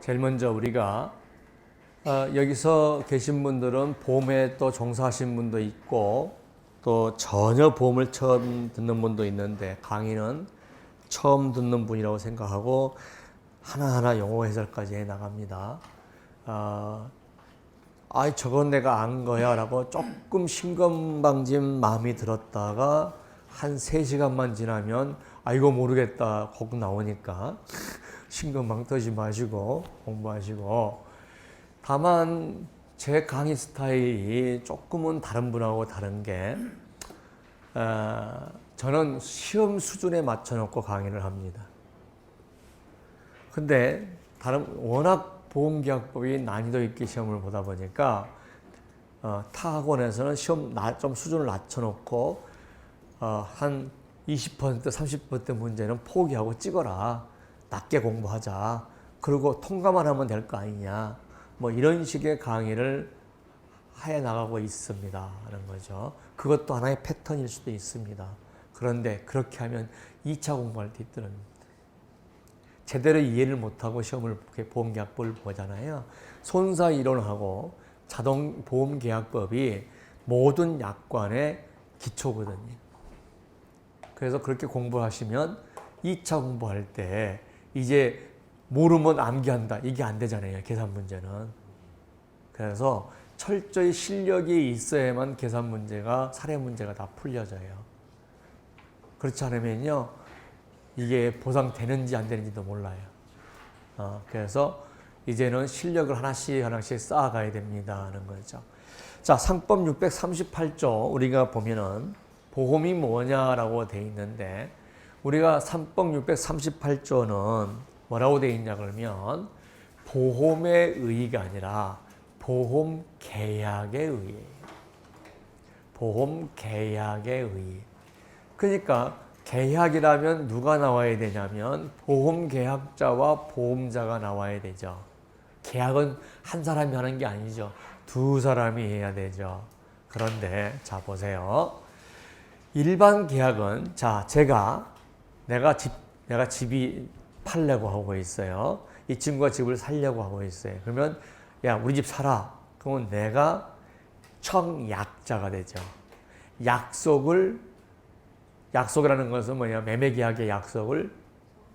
제일 먼저 우리가 여기서 계신 분들은 보험에 또 종사하신 분도 있고 또 전혀 보험을 처음 듣는 분도 있는데 강의는 처음 듣는 분이라고 생각하고 하나하나 용어 해설까지 해 나갑니다. 저건 내가 안 거야 라고 조금 심건방진 마음이 들었다가 한 3시간만 지나면 이거 모르겠다 곡 나오니까 심건방 떠지 마시고 공부하시고, 다만 제 강의 스타일이 조금은 다른 분하고 다른 게 저는 시험 수준에 맞춰놓고 강의를 합니다. 근데 워낙 보험계약법이 난이도 있게 시험을 보다 보니까 타 학원에서는 시험 좀 수준을 낮춰놓고 한 20% 30% 문제는 포기하고 찍어라, 낮게 공부하자, 그리고 통과만 하면 될 거 아니냐, 뭐 이런 식의 강의를 해 나가고 있습니다 하는 거죠. 그것도 하나의 패턴일 수도 있습니다. 그런데 그렇게 하면 2차 공부할 때 있더는 제대로 이해를 못하고 시험을 보험계약법을 보잖아요. 손사 이론하고 자동보험계약법이 모든 약관의 기초거든요. 그래서 그렇게 공부하시면 2차 공부할 때 이제 모르면 암기한다, 이게 안 되잖아요, 계산 문제는. 그래서 철저히 실력이 있어야만 계산 문제가, 사례 문제가 다 풀려져요. 그렇지 않으면요 이게 보상되는지 안 되는지도 몰라요. 그래서 이제는 실력을 하나씩 쌓아가야 됩니다 하는 거죠. 자, 상법 638조 우리가 보면은 보험이 뭐냐라고 돼 있는데, 우리가 상법 638조는 뭐라고 돼 있냐 그러면 보험의 의의가 아니라 보험계약의 의의예요. 보험계약의 의의. 그러니까 계약이라면 누가 나와야 되냐면 보험계약자와 보험자가 나와야 되죠. 계약은 한 사람이 하는 게 아니죠. 두 사람이 해야 되죠. 그런데 자 보세요. 일반 계약은, 자 내가 집이 팔려고 하고 있어요. 이 친구가 집을 살려고 하고 있어요. 그러면 야 우리 집 사라. 그러면 내가 청약자가 되죠. 약속이라는 것은 뭐냐, 매매계약의 약속을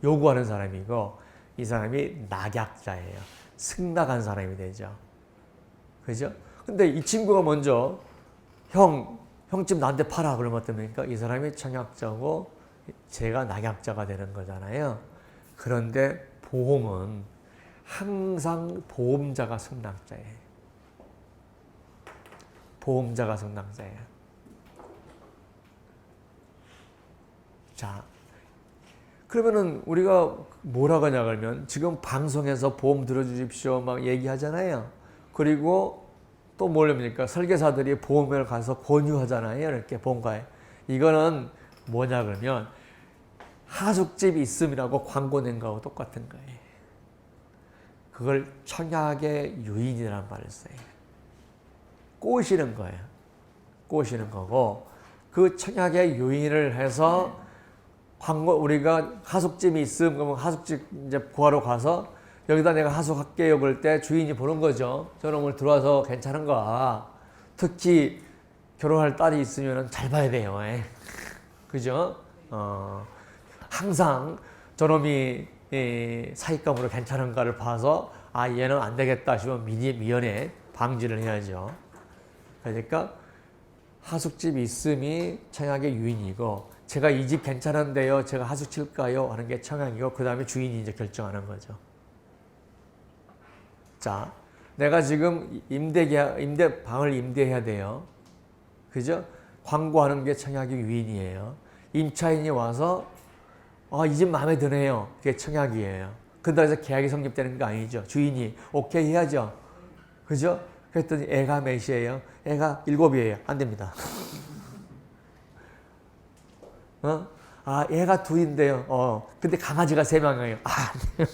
요구하는 사람이고, 이 사람이 낙약자예요. 승낙한 사람이 되죠. 그죠? 근데 이 친구가 먼저 형 집 나한테 팔아 그러면 어떻습니까? 이 사람이 청약자고 제가 낙약자가 되는 거잖아요. 그런데 보험은 항상 보험자가 승낙자예요. 보험자가 승낙자예요. 자, 그러면은 우리가 뭐라고 하냐 그러면 지금 방송에서 보험 들어주십시오 막 얘기하잖아요. 그리고 또 뭐랍니까? 설계사들이 보험을 가서 권유하잖아요. 이렇게 보험가에. 이거는 뭐냐 그러면 하숙집 있음이라고 광고 낸 거하고 똑같은 거예요. 그걸 청약의 유인이라는 말을 써요. 꼬시는 거예요. 꼬시는 거고, 그 청약의 유인을 해서 우리가 하숙집이 있음 그러면 하숙집 이제 구하러 가서 여기다 내가 하숙할게요 그럴 때 주인이 보는 거죠. 저놈을 들어와서 괜찮은가. 특히 결혼할 딸이 있으면 잘 봐야 돼요. 그죠? 항상 저놈이 사익감으로 괜찮은가를 봐서 얘는 안 되겠다 싶으면 미연에 방지를 해야죠. 그러니까 하숙집 있음이 청약의 유인이고, 제가 이 집 괜찮은데요, 제가 하숙 칠까요? 하는 게 청약이고, 그 다음에 주인이 이제 결정하는 거죠. 자, 내가 지금 방을 임대해야 돼요. 그죠? 광고하는 게 청약의 유인이에요. 임차인이 와서, 이 집 마음에 드네요. 그게 청약이에요. 그런다고 해서 계약이 성립되는 거 아니죠. 주인이 오케이 해야죠. 그죠? 그랬더니 애가 몇이에요? 애가 7이에요. 안 됩니다. 애가 2인데요. 근데 강아지가 3명이에요. 안 돼요.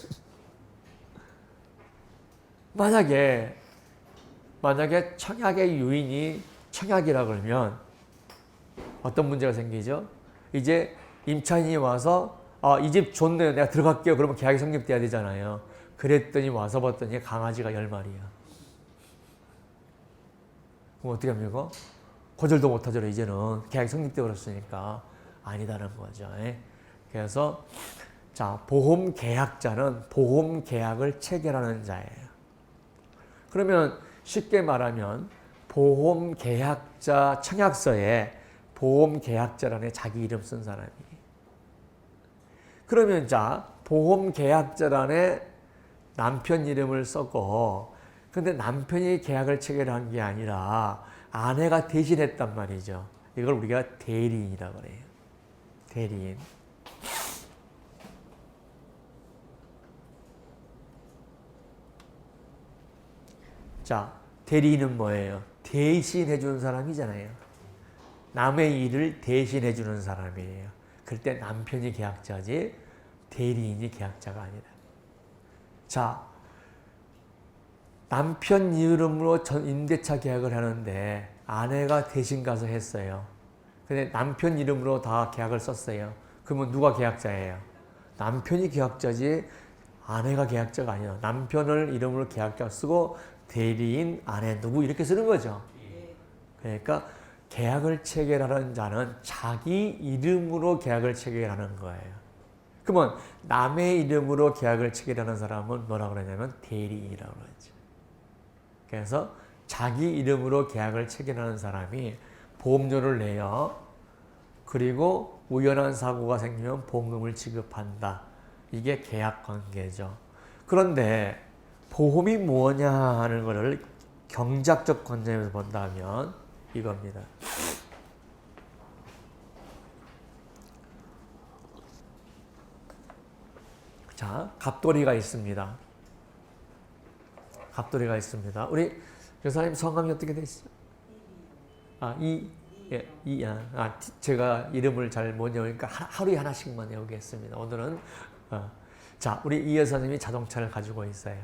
만약에 청약의 유인이 청약이라 그러면 어떤 문제가 생기죠? 이제 임차인이 와서 이 집 좋네요. 내가 들어갈게요. 그러면 계약이 성립돼야 되잖아요. 그랬더니 와서 봤더니 강아지가 10마리야. 그럼 어떻게 합니까? 거절도 못하죠. 이제는 계약이 성립되어 버렸으니까 아니다는 거죠. 그래서 자, 보험 계약자는 보험 계약을 체결하는 자예요. 그러면 쉽게 말하면 보험 계약자 청약서에 보험 계약자란에 자기 이름 쓴 사람이. 그러면 자, 보험 계약자란에 남편 이름을 썼고, 근데 남편이 계약을 체결한 게 아니라 아내가 대신했단 말이죠. 이걸 우리가 대리인이라고 그래요. 대리인. 자, 대리인은 뭐예요? 대신해 주는 사람이잖아요. 남의 일을 대신해 주는 사람이에요. 그럴 때 남편이 계약자지 대리인이 계약자가 아니다. 자, 남편 이름으로 임대차 계약을 하는데 아내가 대신 가서 했어요. 근데 남편 이름으로 다 계약을 썼어요. 그러면 누가 계약자예요? 남편이 계약자지 아내가 계약자가 아니야. 남편을 이름으로 계약자 쓰고 대리인, 아내 누구 이렇게 쓰는 거죠. 그러니까 계약을 체결하는 자는 자기 이름으로 계약을 체결하는 거예요. 그러면 남의 이름으로 계약을 체결하는 사람은 뭐라고 그러냐면 대리인이라고 그러죠. 그래서 자기 이름으로 계약을 체결하는 사람이 보험료를 내요. 그리고 우연한 사고가 생기면 보험금을 지급한다. 이게 계약 관계죠. 그런데 보험이 뭐냐 하는 것을 경작적 관점에서 본다면 이겁니다. 자, 갑돌이가 있습니다. 갑돌이가 있습니다. 우리 여사님 성함이 어떻게 되시죠? 제가 이름을 잘 못 외우니까 하루에 하나씩만 외우겠습니다. 오늘은 자, 우리 이 여사님이 자동차를 가지고 있어요.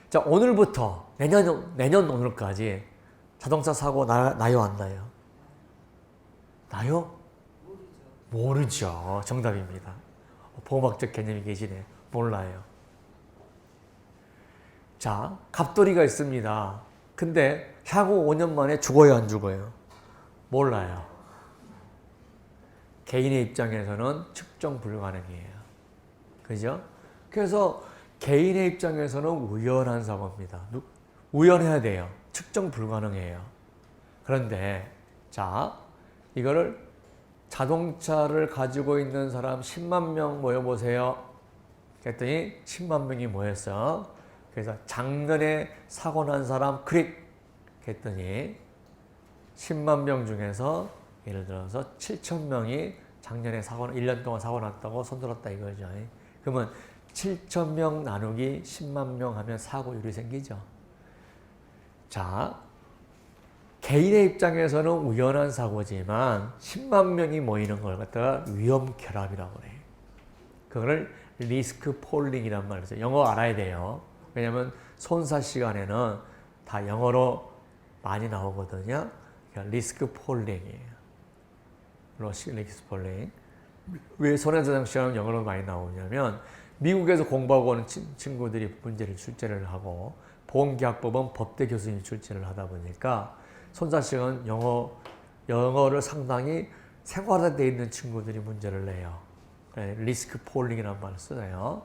자, 오늘부터 내년 오늘까지 자동차 사고 나요, 안 나요? 나요? 모르죠. 정답입니다. 보험학적 개념이 계시네. 몰라요. 자, 갑돌이가 있습니다. 근데 향후 5년 만에 죽어요, 안 죽어요? 몰라요. 개인의 입장에서는 측정 불가능해요. 그죠? 그래서 개인의 입장에서는 우연한 사고입니다. 우연해야 돼요. 측정 불가능해요. 그런데 자, 이거를 자동차를 가지고 있는 사람 10만 명 모여보세요. 그랬더니 10만 명이 모였어. 그래서 작년에 사고 난 사람 클릭 했더니 10만 명 중에서 예를 들어서 7천 명이 작년에 1년 동안 사고 났다고 손들었다 이거죠. 그러면 7천 명 나누기 10만 명 하면 사고율이 생기죠. 자, 개인의 입장에서는 우연한 사고지만 10만 명이 모이는 걸 갖다가 위험 결합이라고 해요. 그거를 리스크 폴링이란 말이죠. 영어 알아야 돼요. 왜냐하면 손사 시간에는 다 영어로 많이 나오거든요. 그러니까 리스크 폴링이에요. 리스크 폴링. 왜 손해배상 시간은 영어로 많이 나오냐면 미국에서 공부하고 오는 친구들이 문제를 출제를 하고 보험계약법은 법대 교수님이 출제를 하다 보니까 손사시간 영어를 상당히 생활화되어 있는 친구들이 문제를 내요. 리스크 폴링이라는 말을 쓰네요.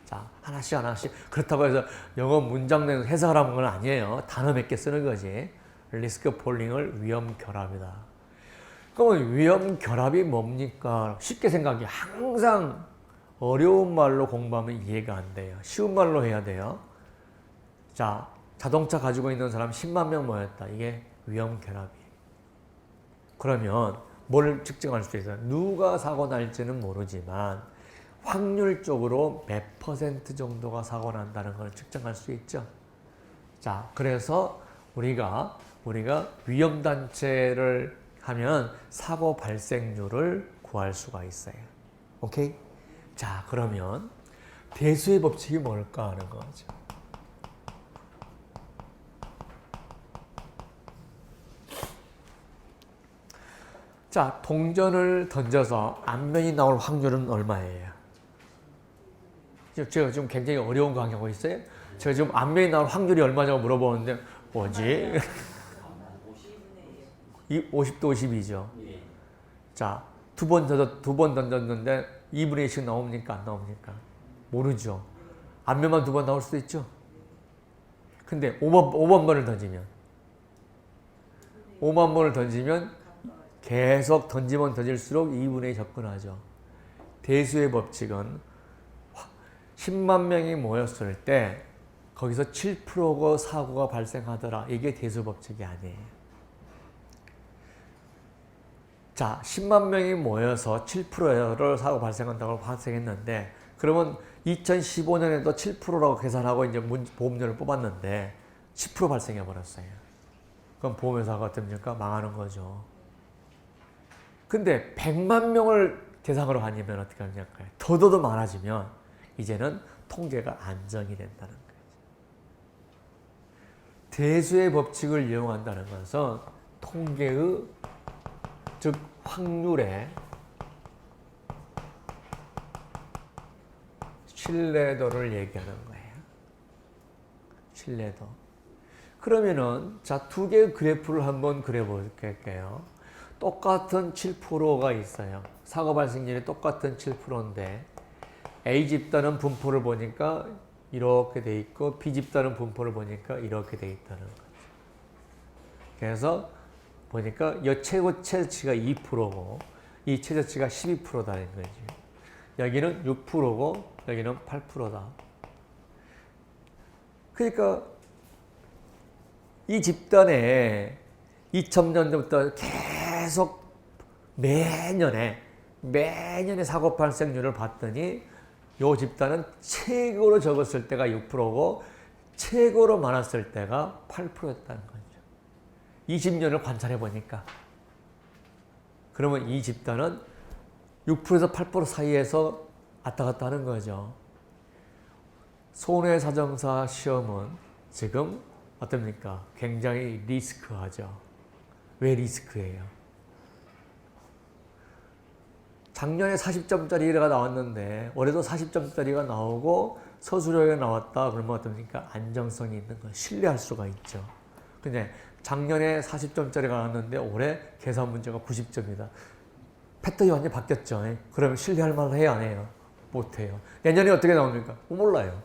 자, 하나씩. 그렇다고 해서 영어 문장 내용 해석하라는 건 아니에요. 단어 몇 개 쓰는 거지. 리스크 폴링을 위험 결합이다. 그러면 위험 결합이 뭡니까? 쉽게 생각해. 항상 어려운 말로 공부하면 이해가 안 돼요. 쉬운 말로 해야 돼요. 자, 자동차 가지고 있는 사람 10만 명 모였다. 이게 위험 결합이에요. 그러면 뭘 측정할 수 있어요? 누가 사고 날지는 모르지만 확률적으로 몇 % 정도가 사고 난다는 걸 측정할 수 있죠. 자, 그래서 우리가 위험단체를 하면 사고 발생률을 구할 수가 있어요. 오케이? 자, 그러면 대수의 법칙이 뭘까 하는 거죠. 자, 동전을 던져서 앞면이 나올 확률은 얼마예요? 제가 좀 굉장히 어려운 거 하고 있어요. 제가 지금 안면이 나올 확률이 얼마냐고 물어보는데 뭐지? 50대 50이죠. 자, 두 번 던졌는데 2분의 1씩 나옵니까? 안 나옵니까? 모르죠. 안면만 두 번 나올 수도 있죠. 근데 5만 번을 던지면 5만 번을 던지면 계속 던지면 던질수록 2분의 1에 접근하죠. 대수의 법칙은 10만 명이 모였을 때 거기서 7%가 사고가 발생하더라. 이게 대수 법칙이 아니에요. 자, 10만 명이 모여서 7%를 사고 발생한다고 발생했는데, 그러면 2015년에도 7%라고 계산하고 이제 보험료를 뽑았는데 10% 발생해 버렸어요. 그럼 보험회사가 어떻습니까? 망하는 거죠. 근데 100만 명을 대상으로 하면 어떻게 하냐고요? 더더더 많아지면 이제는 통계가 안정이 된다는 거예요. 대수의 법칙을 이용한다는 것은 통계의, 즉 확률의 신뢰도를 얘기하는 거예요. 신뢰도. 그러면은 자, 두 개의 그래프를 한번 그려볼게요. 똑같은 7%가 있어요. 사고 발생률이 똑같은 7%인데 A 집단은 분포를 보니까 이렇게 돼 있고 B 집단은 분포를 보니까 이렇게 돼 있다는 거죠. 그래서 보니까 이 최저치가 2%고 이 최저치가 12%다는 거지. 여기는 6%고 여기는 8%다. 그러니까 이 집단에 2000년부터 계속 매년에 사고 발생률을 봤더니 이 집단은 최고로 적었을 때가 6%고 최고로 많았을 때가 8%였다는 거죠. 20년을 관찰해 보니까. 그러면 이 집단은 6%에서 8% 사이에서 왔다 갔다 하는 거죠. 손해사정사 시험은 지금 어떻습니까? 굉장히 리스크하죠. 왜 리스크예요? 작년에 40점짜리가 나왔는데 올해도 40점짜리가 나오고 서술형에 나왔다 그러면 어떻습니까? 안정성이 있는 거, 신뢰할 수가 있죠. 근데 작년에 40점짜리가 나왔는데 올해 계산 문제가 90점이다. 패턴이 완전히 바뀌었죠. 그러면 신뢰할 만한 해요, 안 해요? 못 해요. 내년에 어떻게 나옵니까? 몰라요.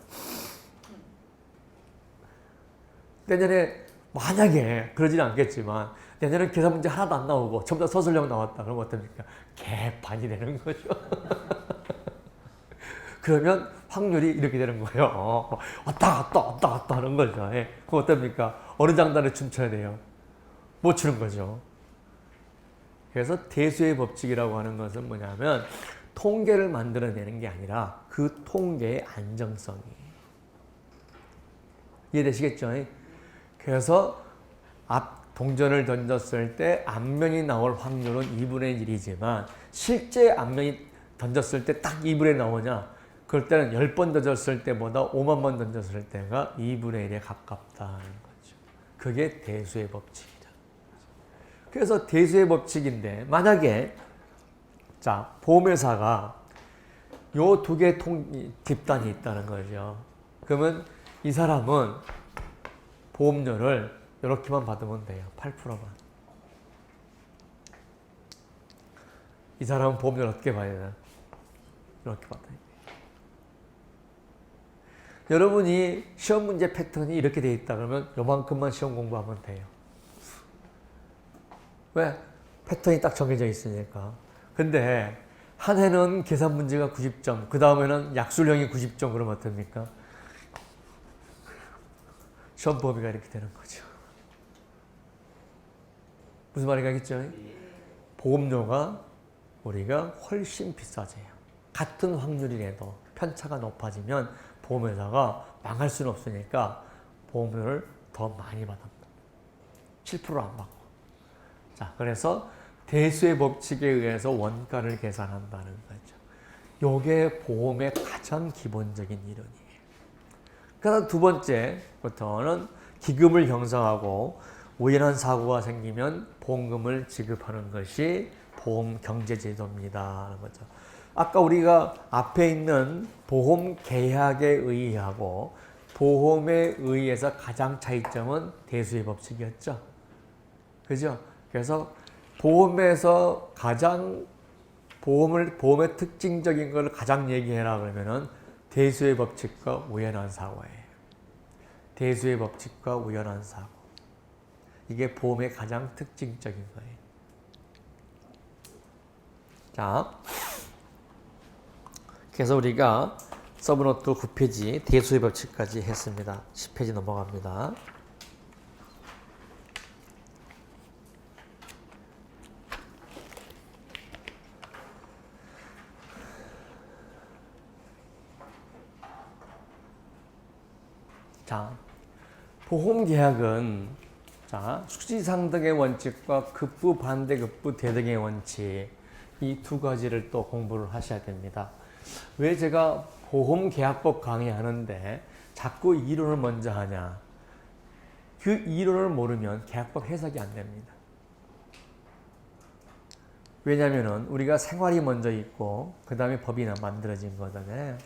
내년에 만약에 그러지는 않겠지만 내년에 계산 문제 하나도 안 나오고 전부 다 서술형 나왔다. 그러면 어떻습니까? 개판이 되는 거죠. 그러면 확률이 이렇게 되는 거예요. 왔다 갔다 하는 거죠. 그럼 어떻습니까? 어느 장단에 춤춰야 돼요? 못 추는 거죠. 그래서 대수의 법칙이라고 하는 것은 뭐냐면 통계를 만들어내는 게 아니라 그 통계의 안정성이. 이해되시겠죠? 그래서 앞 동전을 던졌을 때 앞면이 나올 확률은 2분의 1이지만 실제 앞면이 던졌을 때 딱 2분의 1 나오냐? 그럴 때는 10번 던졌을 때보다 5만 번 던졌을 때가 2분의 1에 가깝다는 거죠. 그게 대수의 법칙이다. 그래서 대수의 법칙인데 만약에 자, 보험회사가 요 두 개 집단이 있다는 거죠. 그러면 이 사람은 보험료를 이렇게만 받으면 돼요. 8%만. 이 사람은 보험료를 어떻게 받아야 되나? 이렇게 받아야 돼요. 여러분이 시험 문제 패턴이 이렇게 돼 있다 그러면 요만큼만 시험 공부하면 돼요. 왜? 패턴이 딱 정해져 있으니까. 근데 한 해는 계산 문제가 90점, 그 다음에는 약술형이 90점 그러면 어떡합니까? 시험 범위가 이렇게 되는 거죠. 무슨 말인가 하겠죠? 보험료가 우리가 훨씬 비싸져요. 같은 확률이라도 편차가 높아지면 보험회사가 망할 수는 없으니까 보험료를 더 많이 받았다. 7% 안 받고. 자, 그래서 대수의 법칙에 의해서 원가를 계산한다는 거죠. 요게 보험의 가장 기본적인 이론이에요. 그래서 두 번째부터는 기금을 형성하고 우연한 사고가 생기면 보험금을 지급하는 것이 보험 경제제도입니다. 거죠. 아까 우리가 앞에 있는 보험 계약에 의하고 보험에 의해서 가장 차이점은 대수의 법칙이었죠. 그죠? 그래서 보험에서 가장 보험의 특징적인 걸 가장 얘기해라 그러면은 대수의 법칙과 우연한 사고예요. 대수의 법칙과 우연한 사고. 이게 보험의 가장 특징적인 거예요. 자, 그래서 우리가 서브노트 9페이지 대수의 법칙까지 했습니다. 10페이지 넘어갑니다. 자, 보험계약은 자, 수지상등의 원칙과 급부 반대급부 대등의 원칙 이 두 가지를 또 공부를 하셔야 됩니다. 왜 제가 보험계약법 강의하는데 자꾸 이론을 먼저 하냐? 그 이론을 모르면 계약법 해석이 안 됩니다. 왜냐하면 우리가 생활이 먼저 있고 그 다음에 법이 만들어진 거잖아요.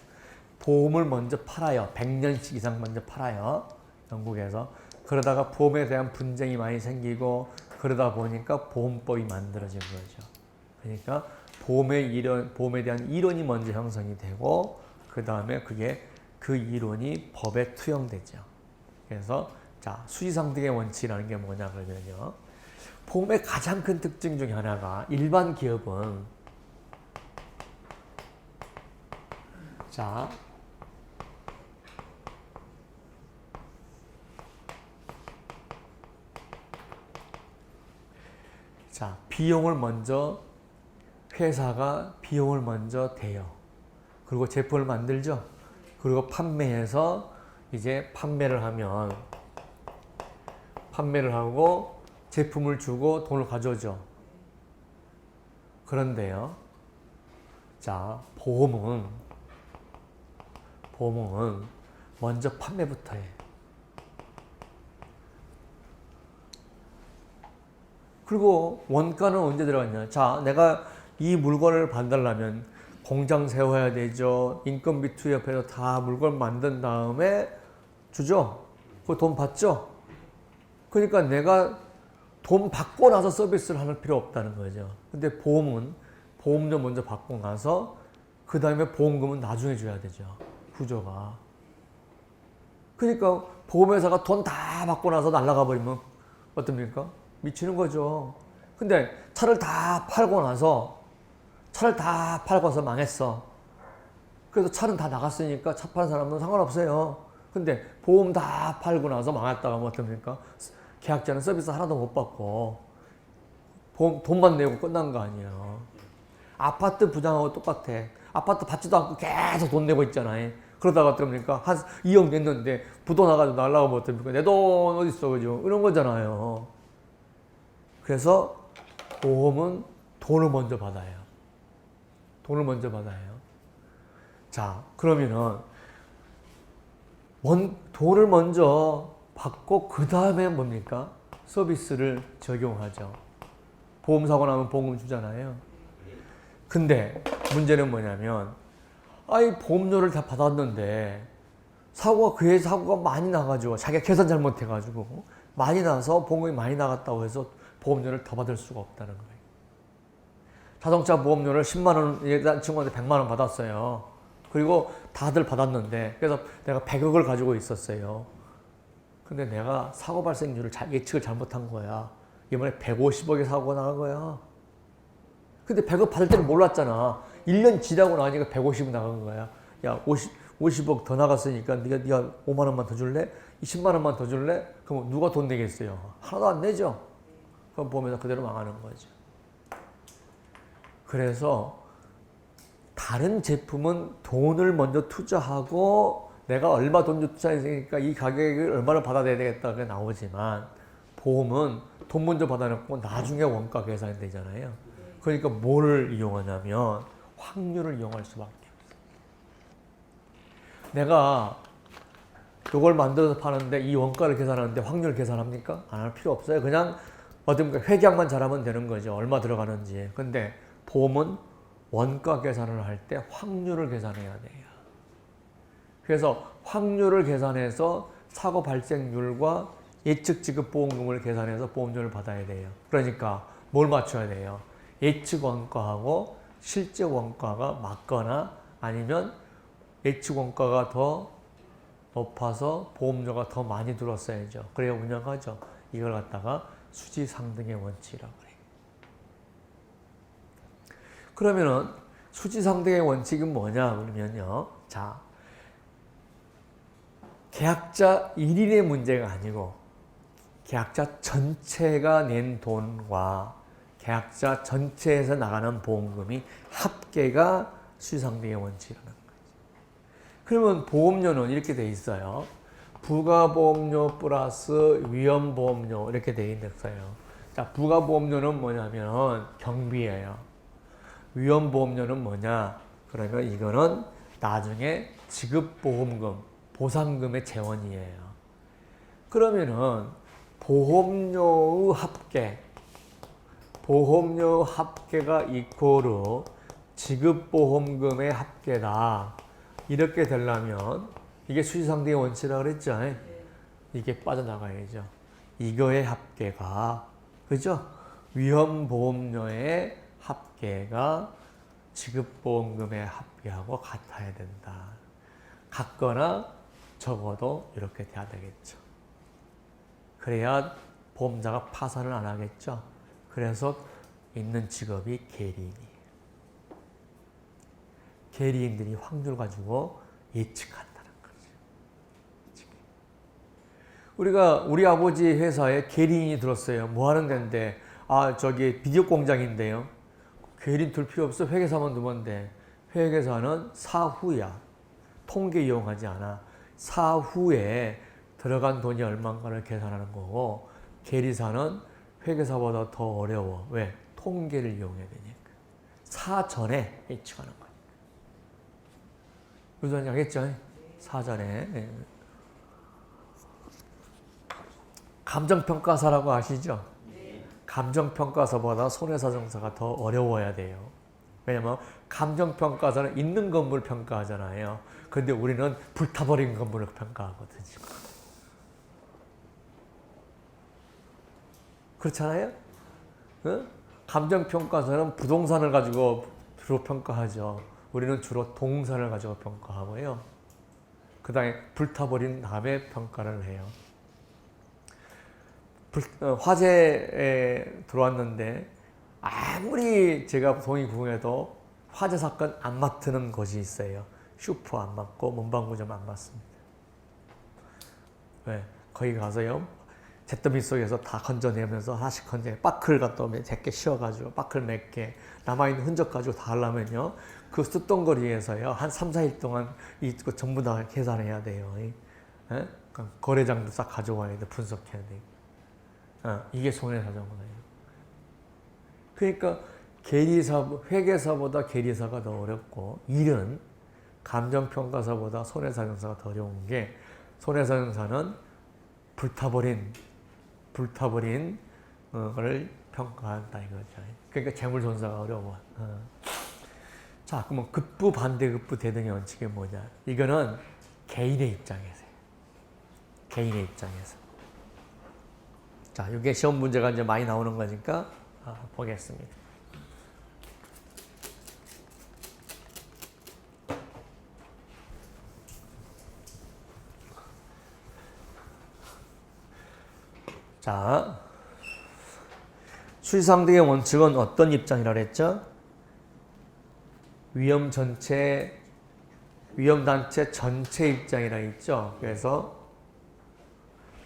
보험을 먼저 팔아요. 100년씩 이상 먼저 팔아요. 영국에서. 그러다가 보험에 대한 분쟁이 많이 생기고 그러다 보니까 보험법이 만들어진 거죠. 그러니까 보험에 대한 이론이 먼저 형성이 되고 그 다음에 그 이론이 법에 투영되죠. 그래서 자, 수지상등의 원칙이라는 게 뭐냐 그러면요. 보험의 가장 큰 특징 중에 하나가 일반 기업은 회사가 비용을 먼저 대요. 그리고 제품을 만들죠. 그리고 판매해서 이제 판매를 하고 제품을 주고 돈을 가져오죠. 그런데요. 자, 보험은 먼저 판매부터 해. 그리고 원가는 언제 들어갔냐? 자, 내가 이 물건을 받으려면 공장 세워야 되죠. 인건비 투입해서 다 물건 만든 다음에 주죠. 그 돈 받죠. 그러니까 내가 돈 받고 나서 서비스를 할 필요 없다는 거죠. 근데 보험료 먼저 받고 나서 그 다음에 보험금은 나중에 줘야 되죠. 구조가. 그러니까 보험회사가 돈 다 받고 나서 날아가 버리면 어떻습니까? 미치는 거죠. 근데 차를 다 팔고서 망했어. 그래서 차는 다 나갔으니까 차 파는 사람은 상관없어요. 근데 보험 다 팔고 나서 망했다가 뭐 어떻습니까? 계약자는 서비스 하나도 못 받고 보험 돈만 내고 끝난 거 아니에요. 아파트 부장하고 똑같아. 아파트 받지도 않고 계속 돈 내고 있잖아요. 그러다가 어떻습니까? 한 2억 냈는데 부도 나가지고 날라가면 어떻습니까? 내 돈 어디 있어, 그죠? 이런 거잖아요. 그래서 보험은 돈을 먼저 받아요. 자, 그러면은 돈을 먼저 받고 그 다음에 뭡니까? 서비스를 적용하죠. 보험사고 나면 보험금 주잖아요. 근데 문제는 뭐냐면 보험료를 다 받았는데 사고가 많이 나가지고 자기가 계산 잘못해가지고 많이 나서 보험금이 많이 나갔다고 해서 보험료를 더 받을 수가 없다는 거예요. 자동차 보험료를 10만 원, 일단 친구한테 100만 원 받았어요. 그리고 다들 받았는데, 그래서 내가 100억을 가지고 있었어요. 근데 내가 사고 발생률을 예측을 잘못한 거야. 이번에 150억의 사고가 나간 거야. 근데 100억 받을 때는 몰랐잖아. 1년 지나고 나니까 150억 나간 거야. 야, 50억 더 나갔으니까 네가 5만 원만 더 줄래? 20만 원만 더 줄래? 그럼 누가 돈 내겠어요? 하나도 안 내죠. 그럼 보면서 그대로 망하는 거죠. 그래서 다른 제품은 돈을 먼저 투자하고 내가 얼마 돈 투자했으니까 이 가격을 얼마를 받아야 되겠다가 나오지만 보험은 돈 먼저 받아놓고 나중에 원가 계산이 되잖아요. 그러니까 뭐를 이용하냐면 확률을 이용할 수밖에 없어요. 내가 이걸 만들어서 파는데 이 원가를 계산하는데 확률 계산합니까? 안 할 필요 없어요. 그냥 어떤 회계약만 잘하면 되는 거죠. 얼마 들어가는지. 근데 보험은 원가 계산을 할 때 확률을 계산해야 돼요. 그래서 확률을 계산해서 사고 발생률과 예측 지급 보험금을 계산해서 보험료를 받아야 돼요. 그러니까 뭘 맞춰야 돼요? 예측 원가하고 실제 원가가 맞거나 아니면 예측 원가가 더 높아서 보험료가 더 많이 들었어야죠. 그래야 운영하죠. 이걸 갖다가 수지상등의 원칙이라고 그래요. 그러면은 수지상등의 원칙은 뭐냐 그러면요. 자, 계약자 1인의 문제가 아니고 계약자 전체가 낸 돈과 계약자 전체에서 나가는 보험금이 합계가 수지상등의 원칙이라는 거죠. 그러면 보험료는 이렇게 돼 있어요. 부가보험료 플러스 위험보험료 이렇게 돼 있어요. 자, 부가보험료는 뭐냐면 경비예요. 위험보험료는 뭐냐? 그러면 이거는 나중에 지급보험금, 보상금의 재원이에요. 그러면은 보험료의 합계가 이코르 지급보험금의 합계다. 이렇게 되려면 이게 수지상등의 원칙이라고 그랬죠. 이게 빠져나가야죠. 이거의 합계가 그죠? 위험보험료의 합계가 지급보험금의 합계하고 같아야 된다. 같거나 적어도 이렇게 돼야 되겠죠. 그래야 보험자가 파산을 안 하겠죠. 그래서 있는 직업이 계리인이에요. 계리인들이 확률 가지고 예측한다는 거죠. 우리 아버지 회사에 계리인이 들었어요. 뭐 하는 데인데? 아, 저기 비디오 공장인데요. 계리인 둘 필요 없어. 회계사만 두면 돼. 회계사는 사후야. 통계 이용하지 않아. 사후에 들어간 돈이 얼마인가를 계산하는 거고, 계리사는 회계사보다 더 어려워. 왜? 통계를 이용해야 되니까. 사전에 예측하는 거야. 무슨 말인지 알겠죠? 사전에. 감정평가사라고 아시죠? 감정평가사보다 손해사정사가 더 어려워야 돼요. 왜냐면 감정평가사는 있는 건물 평가하잖아요. 근데 우리는 불타버린 건물을 평가하거든요. 그렇잖아요? 감정평가사는 부동산을 가지고 주로 평가하죠. 우리는 주로 동산을 가지고 평가하고요. 그 다음에 불타버린 다음에 평가를 해요. 화재에 들어왔는데 아무리 제가 동의구해도 화재 사건 안 맡는 곳이 있어요. 슈퍼 안 맡고 문방구점 안 맡습니다. 왜? 거기 가서요. 잿더미 속에서 다 건져내면서 하나씩 건져내. 빠클 갖다 오면 100개 씌워가지고 빠클 몇 개 남아있는 흔적 가지고 다 하려면요. 그 쇳덩거리에서요. 한 3, 4일 동안 이거 전부 다 계산해야 돼요. 거래장도 싹 가져와야 돼. 분석해야 돼. 이게 손해사정거예요. 그러니까 회계사보다 계리사가 더 어렵고 일은 감정평가사보다 손해사정사가 더 어려운 게 손해사정사는 불타버린 걸 평가한다 이거죠. 그러니까 재물손사가 어려워. 자, 그러면 급부, 반대급부, 대등의 원칙이 뭐냐? 이거는 개인의 입장에서요. 개인의 입장에서. 자, 이게 시험 문제가 이제 많이 나오는 거니까 보겠습니다. 자, 수지상등의 원칙은 어떤 입장이라 그랬죠? 위험단체 전체 입장이라 했죠. 그래서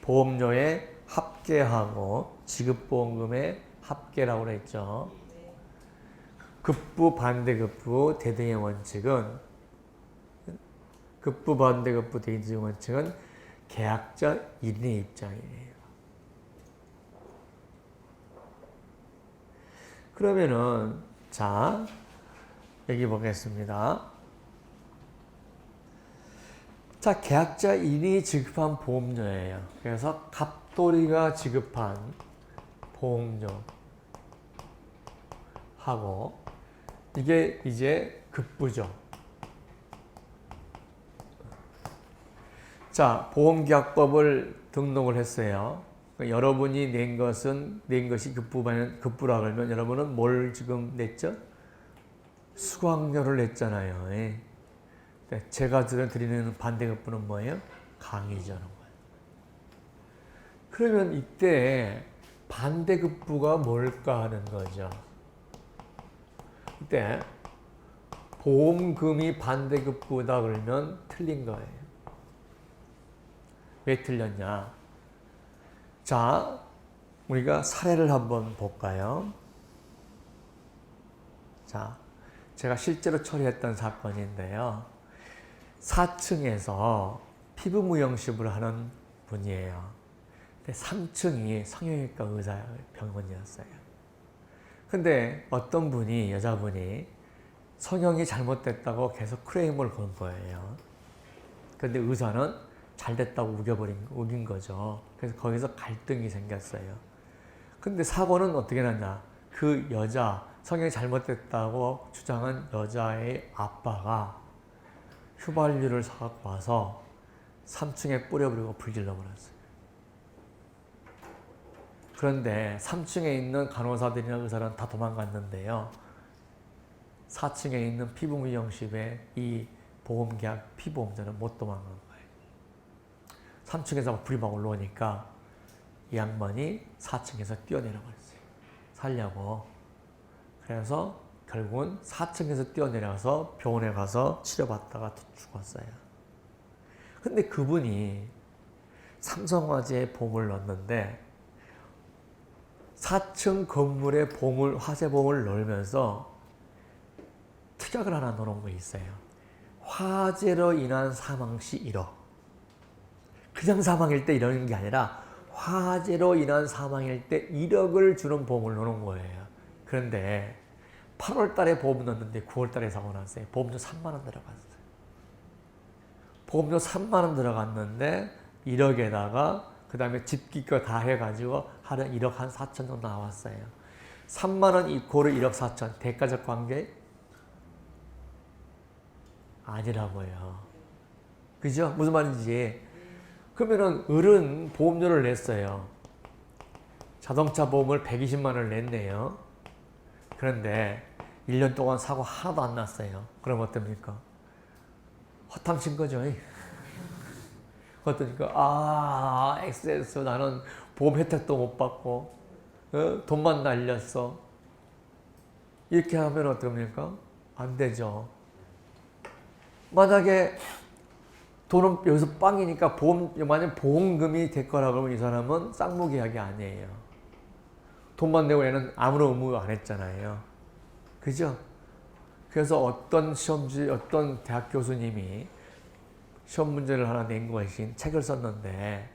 보험료의 합계하고 지급보험금의 합계라고 그랬죠. 급부, 반대급부, 대등의 원칙은 급부, 반대급부, 대등의 원칙은 계약자 1인의 입장이에요. 그러면은 자, 여기 보겠습니다. 자, 계약자 1인이 지급한 보험료예요. 그래서 갑돌이가 지급한 보험료하고 이게 이제 급부죠. 자, 보험계약법을 등록을 했어요. 그러니까 여러분이 낸 것이 급부라 그러면 여러분은 뭘 지금 냈죠? 수강료를 냈잖아요. 예. 제가 드리는 반대급부는 뭐예요? 강의죠. 그러면 이때 반대급부가 뭘까 하는 거죠. 이때 보험금이 반대급부다 그러면 틀린 거예요. 왜 틀렸냐? 자, 우리가 사례를 한번 볼까요? 자, 제가 실제로 처리했던 사건인데요. 4층에서 피부무용실을 하는 분이에요. 근데 3층이 성형외과 의사 병원이었어요. 근데 어떤 분이, 여자분이 성형이 잘못됐다고 계속 크레임을 건 거예요. 근데 의사는 잘 됐다고 우긴 거죠. 그래서 거기서 갈등이 생겼어요. 근데 사고는 어떻게 났냐? 그 여자, 성형이 잘못됐다고 주장한 여자의 아빠가 휘발유를 사갖고 와서 3층에 뿌려버리고 불질러 버렸어요. 그런데 3층에 있는 간호사들이나 의사는 다 도망갔는데요. 4층에 있는 피부미용실에 이 보험계약 피보험자는 못 도망간 거예요. 3층에서 불이 막 올라오니까 이 양반이 4층에서 뛰어내려 버렸어요. 살려고. 그래서 결국은 4층에서 뛰어내려서 병원에 가서 치료받다가 죽었어요. 근데 그분이 삼성화재에 보험을 넣었는데 4층 건물에 화재보험을 넣으면서 특약을 하나 넣어놓은 거 있어요. 화재로 인한 사망 시 1억. 그냥 사망일 때 이러는 게 아니라 화재로 인한 사망일 때 1억을 주는 보험을 넣어놓은 거예요. 그런데 8월 달에 보험 넣었는데 9월 달에 사고 났어요. 보험료 3만 원 들어갔어요. 보험료 3만 원 들어갔는데 1억에다가 그 다음에 집기가 다 해가지고 하루 1억 한 4천 정도 나왔어요. 3만 원 이코르 1억 4천. 대가적 관계? 아니라고요. 그죠? 무슨 말인지. 그러면은 을은 보험료를 냈어요. 자동차 보험을 120만 원을 냈네요. 그런데 1년 동안 사고 하나도 안 났어요. 그럼 어떻습니까? 허탕친 거죠. 어떠니까 엑세스 나는 보험 혜택도 못 받고 돈만 날렸어. 이렇게 하면 어떡합니까? 안 되죠. 만약에 돈은 여기서 빵이니까 만약 보험금이 될 거라 그러면 이 사람은 쌍무계약이 아니에요. 돈만 내고 얘는 아무런 의무 안 했잖아요. 그죠? 그래서 어떤 대학 교수님이 시험 문제를 하나 낸 것인 책을 썼는데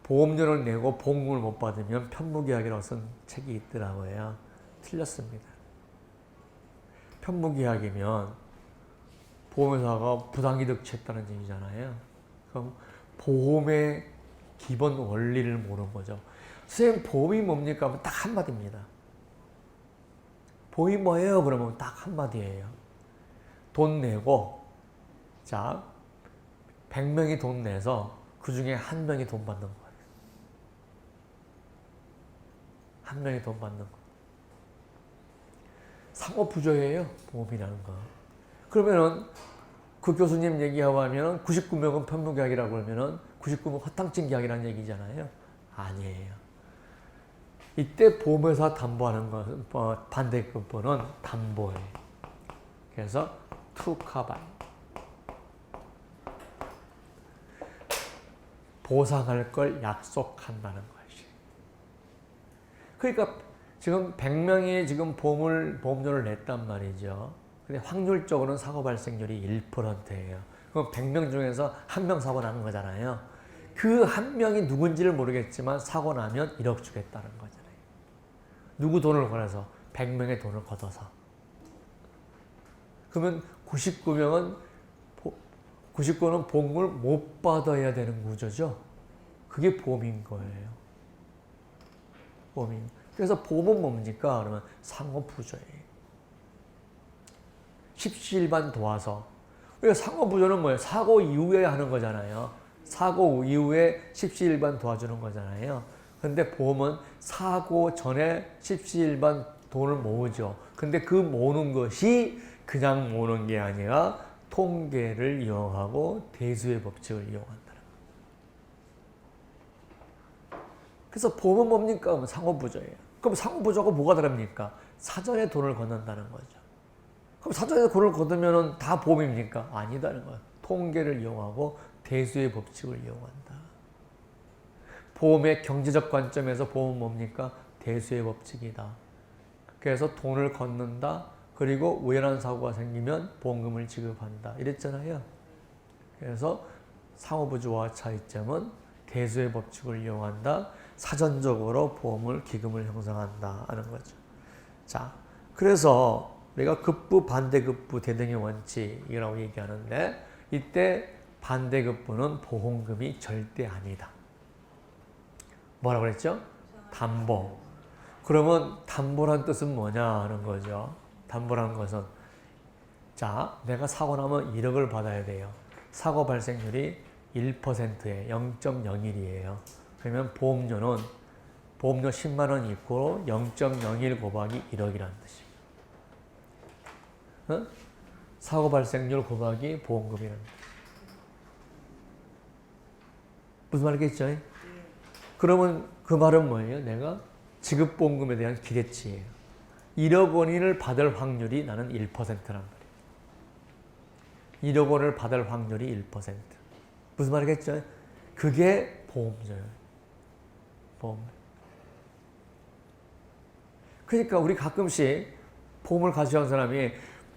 보험료를 내고 보험금을 못 받으면 편무계약이라고 쓴 책이 있더라고요. 틀렸습니다. 편무계약이면 보험회사가 부당이득 취했다는 얘기잖아요. 그럼 보험의 기본 원리를 모르는 거죠. 선생님 보험이 뭡니까? 하면 딱 한마디입니다. 보험이 뭐예요? 그러면 딱 한마디예요. 돈 내고 자 100명이 돈 내서 그 중에 한 명이 돈 받는 거예요. 한 명이 돈 받는 거. 상호부조예요. 보험이라는 거. 그러면은 그 교수님 얘기하고 하면은 99명은 편무계약이라고 그러면은 99명 허탕친 계약이라는 얘기잖아요. 아니에요. 이때 보험회사 담보하는 것은 반대급부는 담보예요. 그래서 투카발 보상할 걸 약속한다는 것이. 그러니까 지금 100명이 지금 보험료를 냈단 말이죠. 근데 확률적으로는 사고 발생률이 1%예요. 그럼 100명 중에서 한 명 사고 나는 거잖아요. 그 한 명이 누군지를 모르겠지만 사고 나면 1억 주겠다는 거잖아요. 누구 돈을 걸어서? 100명의 돈을 걷어서. 그러면 99는 보험을 못 받아야 되는 구조죠. 그게 보험인 거예요. 보험인. 그래서 보험은 뭡니까? 그러면 상호부조예요. 십시일반 도와서. 우리가 상호부조는 뭐예요? 사고 이후에 하는 거잖아요. 사고 이후에 십시일반 도와주는 거잖아요. 근데 보험은 사고 전에 십시일반 돈을 모으죠. 근데 그 모으는 것이 그냥 모으는 게 아니라 통계를 이용하고 대수의 법칙을 이용한다는 거예요. 그래서 보험은 뭡니까? 상호부조예요. 그럼 상호부조가 뭐가 다릅니까? 사전에 돈을 걷는다는 거죠. 그럼 사전에 돈을 걷으면 다 보험입니까? 아니다는 거예요. 통계를 이용하고 대수의 법칙을 이용한다. 보험의 경제적 관점에서 보험은 뭡니까? 대수의 법칙이다. 그래서 돈을 걷는다. 그리고 우연한 사고가 생기면 보험금을 지급한다. 이랬잖아요. 그래서 상호부조와 차이점은 대수의 법칙을 이용한다. 사전적으로 보험을 기금을 형성한다 하는 거죠. 자, 그래서 우리가 급부, 반대급부, 대등의 원칙이라고 얘기하는데 이때 반대급부는 보험금이 절대 아니다. 뭐라고 그랬죠? 담보. 그러면 담보란 뜻은 뭐냐 하는 거죠. 담보라는 것은 자, 내가 사고 나면 1억을 받아야 돼요. 사고 발생률이 1%에 0.01이에요. 그러면 보험료 10만 원 있고 0.01 곱하기 1억이라는 뜻이에요. 어? 사고 발생률 곱하기 보험금이라는 뜻이에요. 무슨 말이겠죠? 그러면 그 말은 뭐예요? 내가 지급보험금에 대한 기대치예요. 1억 원을 받을 확률이 나는 1%란 말이에요. 1억 원을 받을 확률이 1%. 무슨 말이겠죠? 그게 보험료예요. 보험. 그러니까 우리 가끔씩 보험을 가져간 사람이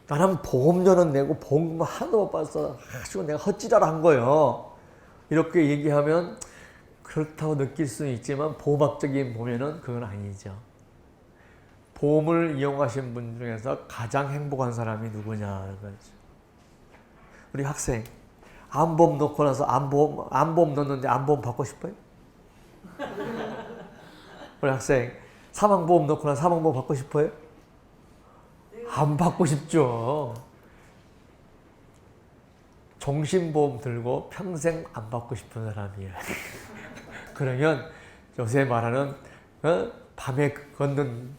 나는 보험료는 내고 보험금 하나도 못 받았어. 하시고 내가 헛지랄 한 거예요. 이렇게 얘기하면 그렇다고 느낄 수는 있지만 보험학적인 보면은 그건 아니죠. 보험을 이용하신 분 중에서 가장 행복한 사람이 누구냐는 거죠. 우리 학생 암보험 넣고 나서 암보험 넣었는데 암보험 받고 싶어요? 우리 학생 사망보험 넣고 나서 사망보험 받고 싶어요? 안 받고 싶죠. 종신보험 들고 평생 안 받고 싶은 사람이에요. 그러면 요새 말하는 밤에 걷는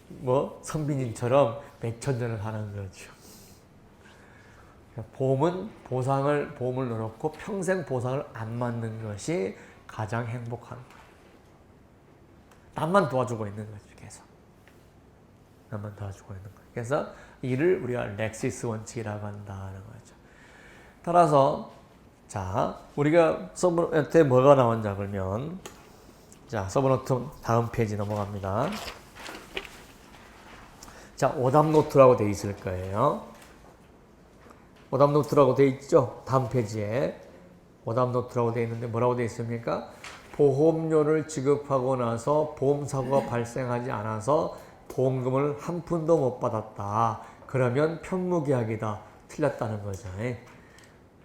선비님처럼 맥천전을 하는 거죠. 보험은 보험을 넣어놓고 평생 보상을 안 받는 것이 가장 행복한 거예요. 남만 도와주고 있는 거죠, 계속. 남만 도와주고 있는 거예요. 그래서 이를 우리가 렉시스 원칙이라고 한다는 거죠. 따라서 자, 우리가 서브노트에 뭐가 나왔냐 그러면 자, 서브노트 다음 페이지 넘어갑니다. 자, 오답노트라고 돼 있을 거예요. 오답노트라고 돼 있죠? 다음 페이지에 오답노트라고 돼 있는데 뭐라고 돼 있습니까? 보험료를 지급하고 나서 보험사고가 발생하지 않아서 보험금을 한 푼도 못 받았다. 그러면 편무계약이다. 틀렸다는 거죠.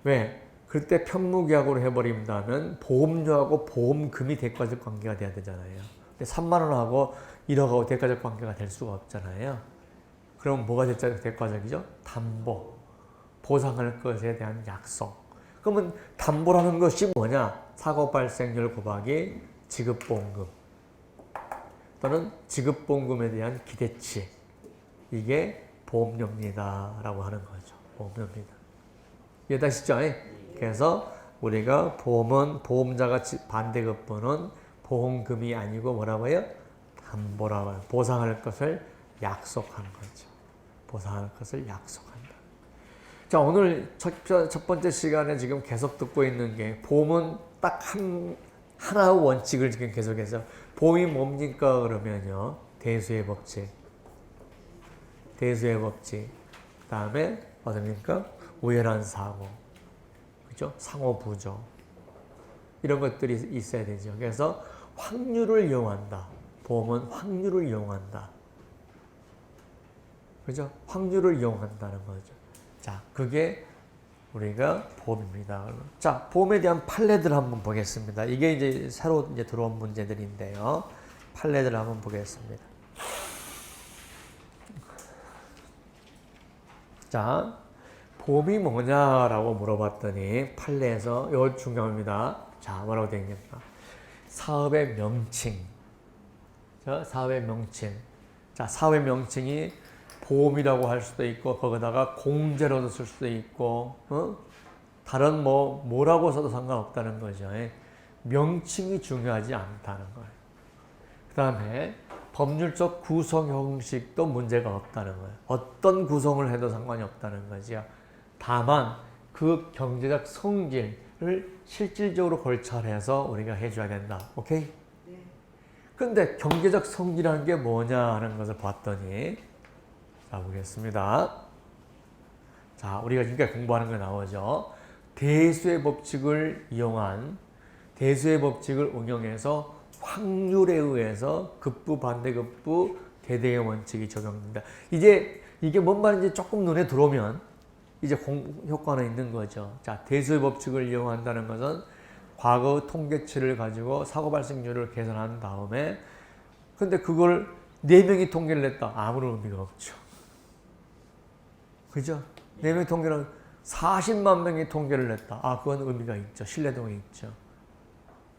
왜? 그때 편무계약으로 해버린다면 보험료하고 보험금이 대가적 관계가 돼야 되잖아요. 근데 3만 원하고 1억하고 대가적 관계가 될 수가 없잖아요. 그럼 뭐가 대가적이죠? 담보. 보상할 것에 대한 약속. 그러면 담보라는 것이 뭐냐? 사고 발생률 곱하기 지급보험금 또는 지급보험금에 대한 기대치. 이게 보험료입니다. 라고 하는 거죠. 보험료입니다. 이해되시죠? 그래서 우리가 보험은 보험자가 반대급부는 보험금이 아니고 뭐라고요? 담보라고 해요. 보상할 것을 약속한 거죠. 보상할 것을 약속한다. 자, 오늘 첫 번째 시간에 지금 계속 듣고 있는 게 보험은 딱 하나의 원칙을 지금 계속해서 보험이 뭡니까? 그러면요. 대수의 법칙. 대수의 법칙. 그 다음에 어딥니까? 우연한 사고. 그죠? 상호부조. 이런 것들이 있어야 되죠. 그래서 확률을 이용한다. 보험은 확률을 이용한다. 그죠? 확률을 이용한다는 거죠. 자, 그게 우리가 보험입니다. 자, 보험에 대한 판례들 한번 보겠습니다. 이게 이제 새로 이제 들어온 문제들인데요. 판례들 한번 보겠습니다. 자, 보험이 뭐냐라고 물어봤더니 판례에서 이거 중요합니다. 자, 뭐라고 되어 있냐면 사업의 명칭. 자, 사업의 명칭. 자, 사업의 명칭이 보험이라고 할 수도 있고 거기다가 공제로도 쓸 수도 있고 다른 뭐라고 써도 상관없다는 거죠. 명칭이 중요하지 않다는 거예요. 그 다음에 법률적 구성 형식도 문제가 없다는 거예요. 어떤 구성을 해도 상관이 없다는 거죠. 다만 그 경제적 성질을 실질적으로 관찰해서 우리가 해줘야 된다. 오케이? 네. 근데 경제적 성질이라는 게 뭐냐 하는 것을 봤더니 자, 보겠습니다. 자, 우리가 지금까지 공부하는 거 나오죠. 대수의 법칙을 대수의 법칙을 응용해서 확률에 의해서 급부, 반대급부, 대등의 원칙이 적용됩니다. 이제 이게 뭔 말인지 조금 눈에 들어오면 이제 효과는 있는 거죠. 자, 대수의 법칙을 이용한다는 것은 과거 통계치를 가지고 사고 발생률을 계산한 다음에 근데 그걸 4명이 통계를 냈다. 아무런 의미가 없죠. 그죠? 4명이 통계는 40만 명이 통계를 냈다. 아, 그건 의미가 있죠. 신뢰도가 있죠.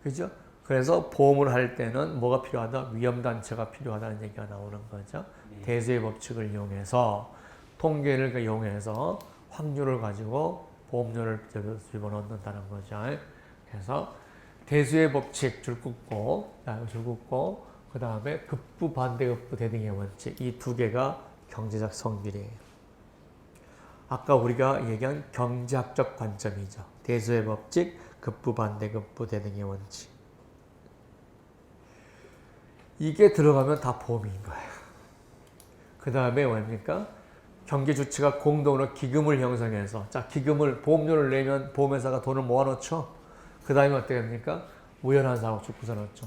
그죠? 그래서 보험을 할 때는 뭐가 필요하다? 위험단체가 필요하다는 얘기가 나오는 거죠. 네. 대수의 법칙을 이용해서 통계를 이용해서 확률을 가지고 보험료를 집어넣는다는 거죠. 그래서 대수의 법칙 줄 긋고 그 다음에 급부, 반대급부, 대등의 원칙 이 두 개가 경제적 성질이에요. 아까 우리가 얘기한 경제학적 관점이죠. 대수의 법칙, 급부, 반대급부, 대등의 원칙. 이게 들어가면 다 보험인 거예요. 그 다음에 뭡니까? 경제주체가 공동으로 기금을 형성해서 자, 기금을 보험료를 내면 보험회사가 돈을 모아놓죠. 그 다음에 어떻게 됩니까? 우연한 사고 죽고서 넣죠.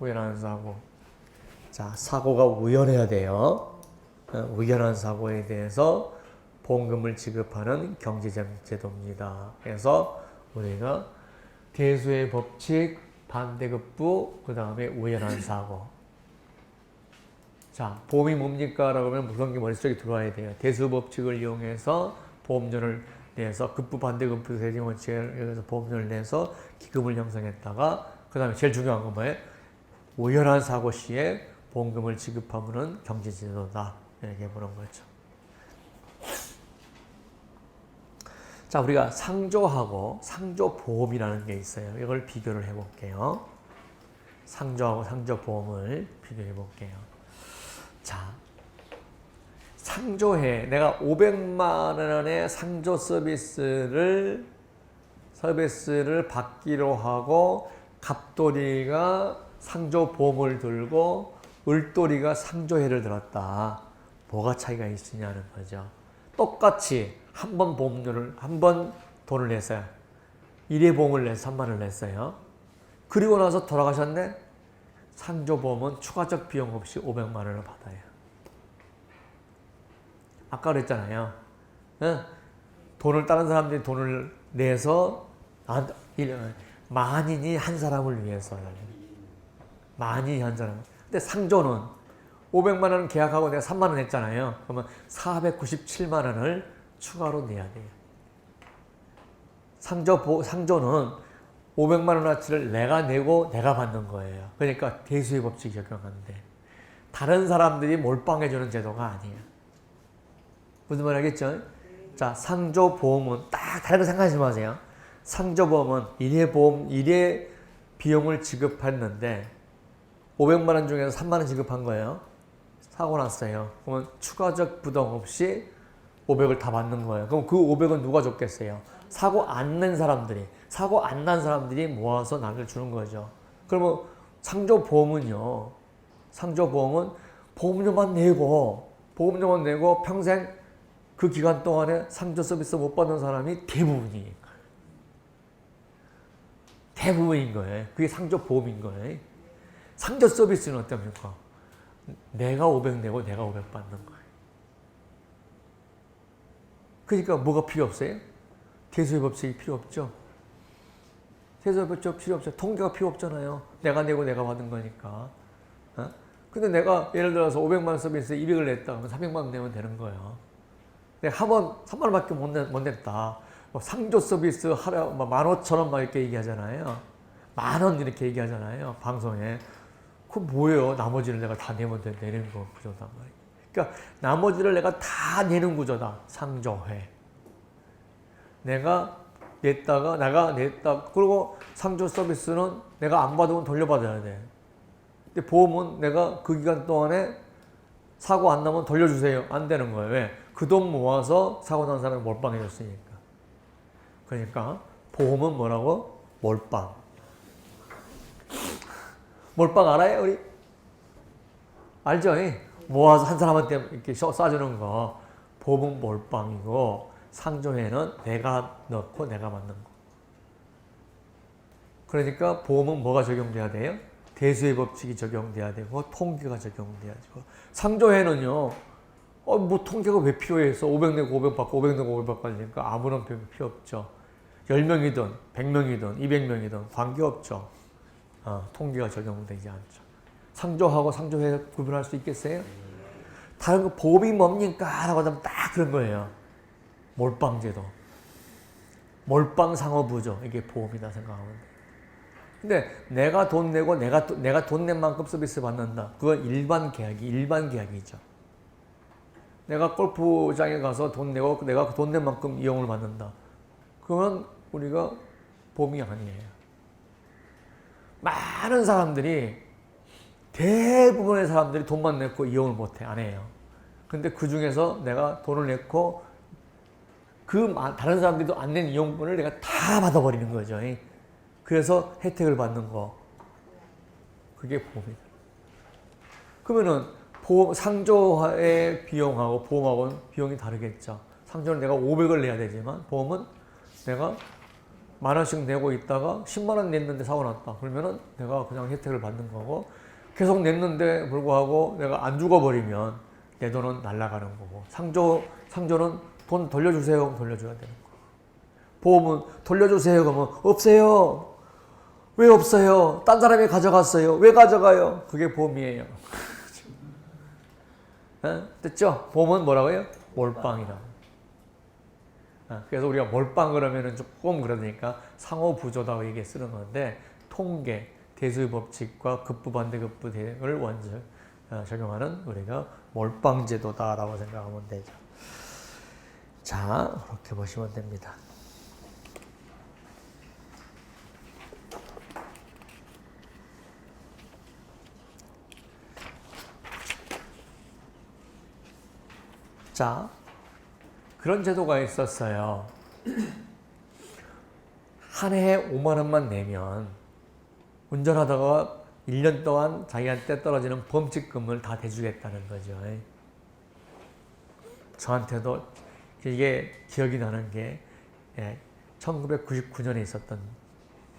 우연한 사고. 자, 사고가 우연해야 돼요. 우연한 사고에 대해서 보험금을 지급하는 경제적 제도입니다. 그래서 우리가 대수의 법칙, 반대급부, 그 다음에 우연한 사고. 자, 보험이 뭡니까? 라고 하면 무슨 게 머릿속에 들어와야 돼요. 대수 법칙을 이용해서 보험료를 내서 급부, 반대급부, 대등 원칙에 의해서 보험료를 내서 기금을 형성했다가 그 다음에 제일 중요한 건 뭐예요? 우연한 사고 시에 보험금을 지급하면 경제제도다. 이렇게 보는 거죠. 자, 우리가 상조하고 상조보험이라는 게 있어요. 이걸 비교를 해볼게요. 상조하고 상조보험을 비교해 볼게요. 자, 상조해. 내가 500만 원의 상조 서비스를 받기로 하고 갑돌이가 상조보험을 들고 을돌이가 상조해를 들었다. 뭐가 차이가 있으냐는 거죠. 똑같이 한 번 돈을 냈어요. 1회 보험을 내서 3만 원을 냈어요. 그리고 나서 돌아가셨네? 상조보험은 추가적 비용 없이 500만 원을 받아요. 아까 그랬잖아요. 다른 사람들이 돈을 내서 만인이 한 사람을 위해서. 만인이 한 사람. 근데 상조는 500만 원 계약하고 내가 3만 원 냈잖아요. 그러면 497만 원을 추가로 내야 돼요. 상조는 500만 원어치를 내가 내고 내가 받는 거예요. 그러니까 대수의 법칙이 적용하는데 다른 사람들이 몰빵해주는 제도가 아니에요. 무슨 말 알겠죠? 자, 상조보험은 딱 다른 거 생각하지 마세요. 상조보험은 1회 비용을 지급했는데 500만 원 중에서 3만 원 지급한 거예요. 사고 났어요. 그러면 추가적 부담 없이 500을 다 받는 거예요. 그럼 그 500은 누가 줬겠어요? 사고 안 난 사람들이 모아서 나를 주는 거죠. 그러면 상조보험은 보험료만 내고 평생 그 기간 동안에 상조 서비스 못 받는 사람이 대부분인 거예요. 그게 상조보험인 거예요. 상조 서비스는 어떻습니까? 내가 500 내고 내가 500 받는 거예요. 그러니까 뭐가 필요 없어요? 대수의 법칙이 필요 없죠. 대수의 법칙 필요 없죠. 통계가 필요 없잖아요. 내가 내고 내가 받은 거니까. 근데 내가 예를 들어서 500만 원 서비스에 200을 냈다 그러면 300만 원 내면 되는 거예요. 내가 한 번 3만 원밖에 못 냈다. 뭐 상조 서비스 하루 15,000원 막 이렇게 얘기하잖아요. 10,000원 이렇게 얘기하잖아요. 방송에. 그거 뭐예요? 나머지를 내가 다 내면 내는 거 구조단 말이에요. 그러니까 나머지를 내가 다 내는 구조다. 상조회. 내가 냈다. 그리고 상조 서비스는 내가 안 받으면 돌려받아야 돼. 근데 보험은 내가 그 기간 동안에 사고 안 나면 돌려주세요. 안 되는 거예요. 왜? 그 돈 모아서 사고 난 사람이 몰빵해줬으니까. 그러니까 보험은 뭐라고? 몰빵. 몰빵 알아요? 우리? 알죠? 모아서 한 사람한테 이렇게 쏴주는 거. 보험은 몰빵이고 상조회는 내가 넣고 내가 맞는 거. 그러니까 보험은 뭐가 적용돼야 돼요? 대수의 법칙이 적용돼야 되고 통계가 적용돼야 되고. 상조회는요. 뭐 통계가 왜 필요해서 500 내고 500 받고 500 내고 500 받고 하니까 아무런 필요 없죠. 10명이든 100명이든 200명이든 관계없죠. 통계가 적용되지 않죠. 상조하고 상조회 구분할 수 있겠어요? 다른 거 보험이 뭡니까? 라고 하면 딱 그런 거예요. 몰빵제도. 몰빵상호부죠. 이게 보험이다 생각하면 돼요. 근데 내가 돈 내고 내가 돈 낸 만큼 서비스 받는다. 그건 일반 계약이죠. 내가 골프장에 가서 돈 내고 내가 돈 낸 만큼 이용을 받는다. 그건 우리가 보험이 아니에요. 많은 사람들이 대부분의 사람들이 돈만 냈고 이용을 못해. 안 해요. 근데 그 중에서 내가 돈을 냈고 다른 사람들도 안 낸 이용권을 내가 다 받아버리는 거죠. 그래서 혜택을 받는 거. 그게 보험이다. 그러면은 상조의 비용하고 보험하고는 비용이 다르겠죠. 상조는 내가 500을 내야 되지만 보험은 내가 10,000원씩 내고 있다가 10만 원 냈는데 사고 났다. 그러면은 내가 그냥 혜택을 받는 거고 계속 냈는데 불구하고 내가 안 죽어버리면 내 돈은 날아가는 거고 상조는 돈 돌려주세요. 그럼 돌려줘야 되는 거. 보험은 돌려주세요. 그러면 없어요. 왜 없어요? 딴 사람이 가져갔어요. 왜 가져가요? 그게 보험이에요. 됐죠? 보험은 뭐라고요? 몰빵이다. 그래서 우리가 몰빵 그러면은 조금 그러니까 상호부조다 얘기 쓰는 건데 통계, 대수의 법칙과 급부 반대급부 대응을 원칙 적용하는 우리가 몰빵제도다라고 생각하면 되죠. 자, 그렇게 보시면 됩니다. 자, 그런 제도가 있었어요. 한 해에 5만 원만 내면 운전하다가 1년 동안 자기한테 떨어지는 범칙금을 다 대주겠다는 거죠. 저한테도 이게 기억이 나는 게 1999년에 있었던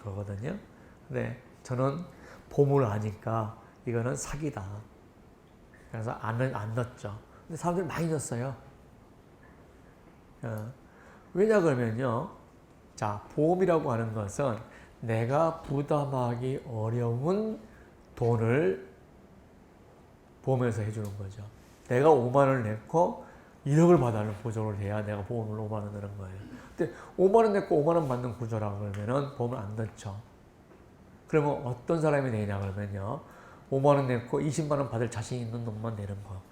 거거든요. 근데 저는 보험을 아니까 이거는 사기다. 그래서 안 넣었죠. 근데 사람들이 많이 넣었어요. 왜냐 그러면요. 자, 보험이라고 하는 것은 내가 부담하기 어려운 돈을 보험에서 해주는 거죠. 내가 5만 원을 냈고 1억을 받아는 구조를 해야 내가 보험을 5만 원 내는 거예요. 근데 5만 원 냈고 5만 원 받는 구조라고 그러면은 보험을 안 넣죠. 그러면 어떤 사람이 내냐 그러면요. 5만 원 냈고 20만 원 받을 자신 있는 놈만 내는 거거든요.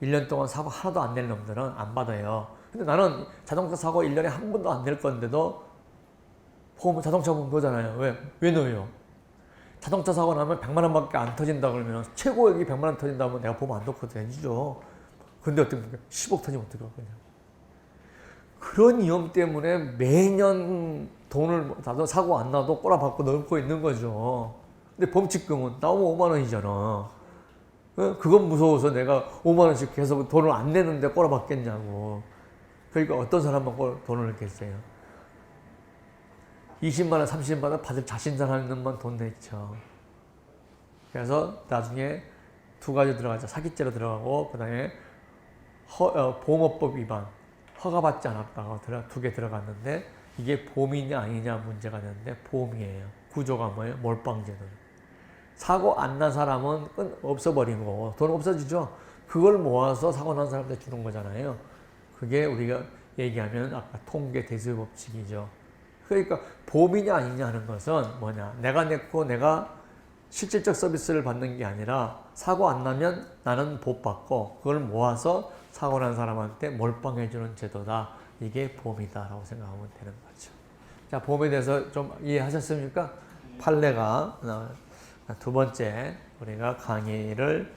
1년 동안 사고 하나도 안 낼 놈들은 안 받아요. 근데 나는 자동차 사고 1년에 한 번도 안 낼 건데도 보험은 자동차 보험 넣잖아요. 왜 넣어요? 자동차 사고 나면 100만 원밖에 안 터진다 그러면 최고액이 100만 원 터진다면 내가 보험 안 넣고 되죠. 근데 어떻게 10억 터지면 어떡할 거냐. 그런 위험 때문에 매년 돈을 나도 사고 안 나도 꼬라박고 넣고 있는 거죠. 근데 범칙금은 나오면 5만 원이잖아. 그건 무서워서 내가 5만 원씩 계속 돈을 안 내는데 꼬라박겠냐고. 그러니까 어떤 사람만 돈을 냈겠어요. 20만 원, 30만 원 받을 자신상 놈만 돈 냈죠. 그래서 나중에 두 가지 들어가죠. 사기죄로 들어가고 그 다음에 보험업법 위반, 허가받지 않았다고 두 개 들어갔는데 이게 보험이냐 아니냐 문제가 되는데 보험이에요. 구조가 뭐예요? 몰빵제도. 사고 안 난 사람은 없어버린 거고 돈 없어지죠. 그걸 모아서 사고 난 사람한테 주는 거잖아요. 그게 우리가 얘기하면 아까 통계 대수의 법칙이죠. 그러니까 보험이냐 아니냐 하는 것은 뭐냐. 내가 냈고 내가 실질적 서비스를 받는 게 아니라 사고 안 나면 나는 복 받고 그걸 모아서 사고 난 사람한테 몰빵해주는 제도다. 이게 보험이다라고 생각하면 되는 거죠. 자, 보험에 대해서 좀 이해하셨습니까? 판례가 두 번째 우리가 강의를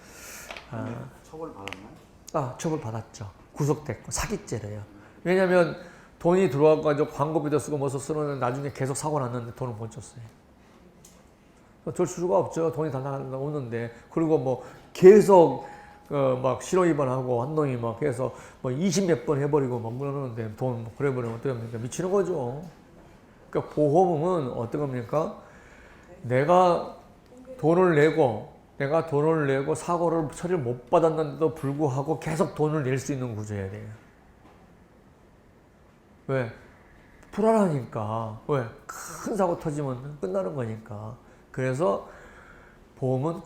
처벌받았나요? 처벌받았죠. 구속됐고 사기죄래요. 왜냐하면 돈이 들어와가지고 광고비도 쓰고 뭐서 쓰는 나중에 계속 사고 났는데 돈을 못 줬어요. 줄 수가 없죠. 돈이 다 나오는데. 그리고 뭐 계속 막 실효 위반하고 한 놈이 막 해서 뭐 20몇 번 해버리고 막 그러는데 돈 그래버리면 어떻게 합니까? 미치는 거죠. 그러니까 보험은 어떤 겁니까? 내가 돈을 내고 사고를 처리를 못 받았는데도 불구하고 계속 돈을 낼 수 있는 구조여야 돼요. 왜? 불안하니까. 왜? 큰 사고 터지면 끝나는 거니까. 그래서 보험은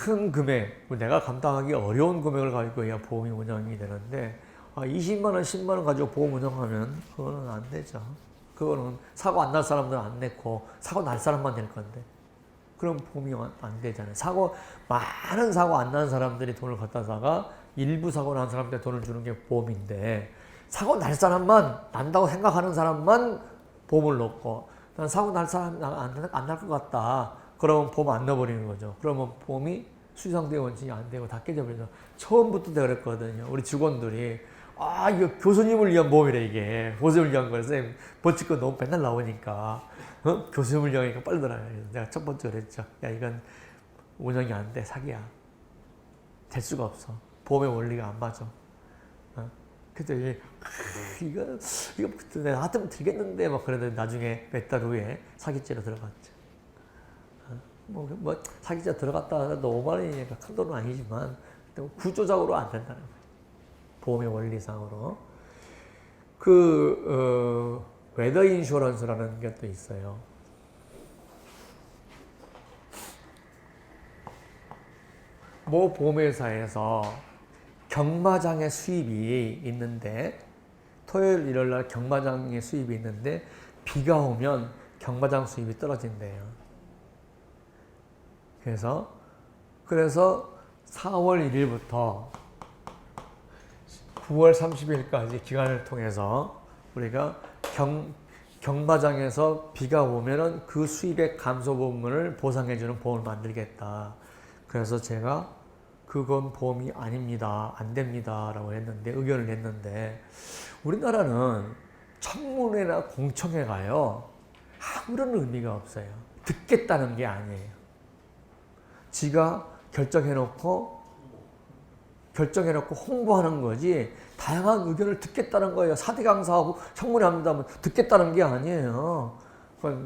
큰 금액, 내가 감당하기 어려운 금액을 가지고 해야 보험이 운영이 되는데 20만 원, 10만 원 가지고 보험 운영하면 그거는 안 되죠. 그거는 사고 안 날 사람들은 안 냈고 사고 날 사람만 낼 건데 그럼 보험이 안 되잖아요. 많은 사고 안 난 사람들이 돈을 갖다다가 일부 사고 난 사람한테 돈을 주는 게 보험인데 사고 날 사람만, 난다고 생각하는 사람만 보험을 넣고 난 사고 날 사람 안 날 것 같다. 그러면 보험 안 넣어버리는 거죠. 그러면 보험이 수의상대 원칙이 안 되고 다 깨져버리죠. 처음부터 내가 그랬거든요. 우리 직원들이 이거 교수님을 위한 보험이래 이게. 교수님을 위한 거라서 벌칙금 너무 맨날 나오니까 교수님을 위하니까 빨리 들어가요. 내가 첫 번째 그랬죠. 야 이건 운영이 안 돼. 사기야. 될 수가 없어. 보험의 원리가 안 맞아. 그때 이거 내가 하여튼 들겠는데 막 그랬는데 나중에 몇 달 후에 사기죄로 들어갔죠. 뭐 사기죄 들어갔다 하더라도 5만 원이니까 큰 돈은 아니지만 구조적으로 안 된다는 거예요. 보험의 원리상으로. 웨더 인슈런스라는 게 또 있어요. 모 보험회사에서 경마장의 수입이 있는데 토요일 일요일 날 경마장의 수입이 있는데 비가 오면 경마장 수입이 떨어진대요. 그래서 4월 1일부터 9월 30일까지 기간을 통해서 우리가 경마장에서 비가 오면은 그 수입액 감소 부분을 보상해주는 보험을 만들겠다. 그래서 제가 그건 보험이 아닙니다. 안 됩니다. 라고 했는데, 의견을 냈는데, 우리나라는 청문회나 공청회 가요. 아무런 의미가 없어요. 듣겠다는 게 아니에요. 지가 결정해놓고 홍보하는 거지, 다양한 의견을 듣겠다는 거예요. 4대 강사하고 청문회 합니다 하면 듣겠다는 게 아니에요.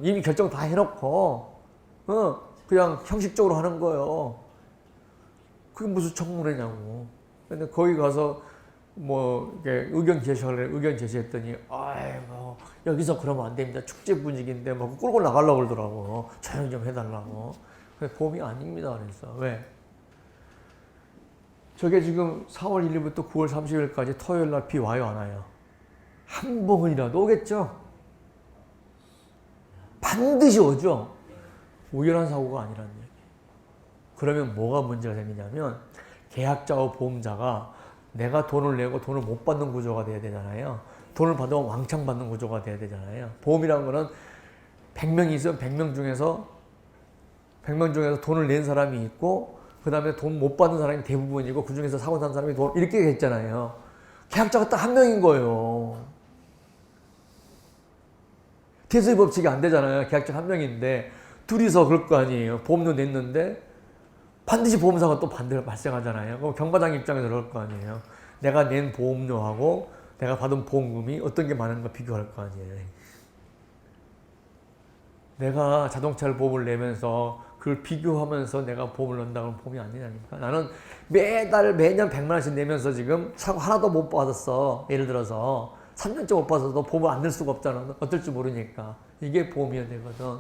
이미 결정 다 해놓고, 그냥 형식적으로 하는 거예요. 그게 무슨 청문회냐고. 근데 거기 가서 의견 제시했더니, 여기서 그러면 안 됩니다. 축제 분위기인데, 끌고 나가려고 그러더라고. 조용 좀 해달라고. 근데 보험이 아닙니다. 그래서. 왜? 저게 지금 4월 1일부터 9월 30일까지 토요일 날 비 와요, 안 와요? 한 번이라도 오겠죠? 반드시 오죠? 우연한 사고가 아니라는 얘기. 그러면 뭐가 문제가 생기냐면 계약자와 보험자가 내가 돈을 내고 돈을 못 받는 구조가 돼야 되잖아요. 돈을 받으면 왕창 받는 구조가 돼야 되잖아요. 보험이라는 거는 100명이 있으면 100명 중에서 돈을 낸 사람이 있고 그 다음에 돈 못 받는 사람이 대부분이고 그 중에서 사고 난 사람이 돈 이렇게 했잖아요. 계약자가 딱 한 명인 거예요. 대수의 법칙이 안 되잖아요. 계약자 한 명인데 둘이서 그럴 거 아니에요. 보험료 냈는데 반드시 보험사가 또 반대로 발생하잖아요. 그럼 경마장 입장에서 그럴 거 아니에요. 내가 낸 보험료하고 내가 받은 보험금이 어떤 게 많은가 비교할 거 아니에요. 내가 자동차를 보험을 내면서 그걸 비교하면서 내가 보험을 넣는다 그러면 보험이 아니냐니까. 나는 매년 100만 원씩 내면서 지금 사고 하나도 못 받았어. 예를 들어서 3년째 못 받아서 보험을 안 낼 수가 없잖아. 어떨 줄 모르니까. 이게 보험이어야 되거든.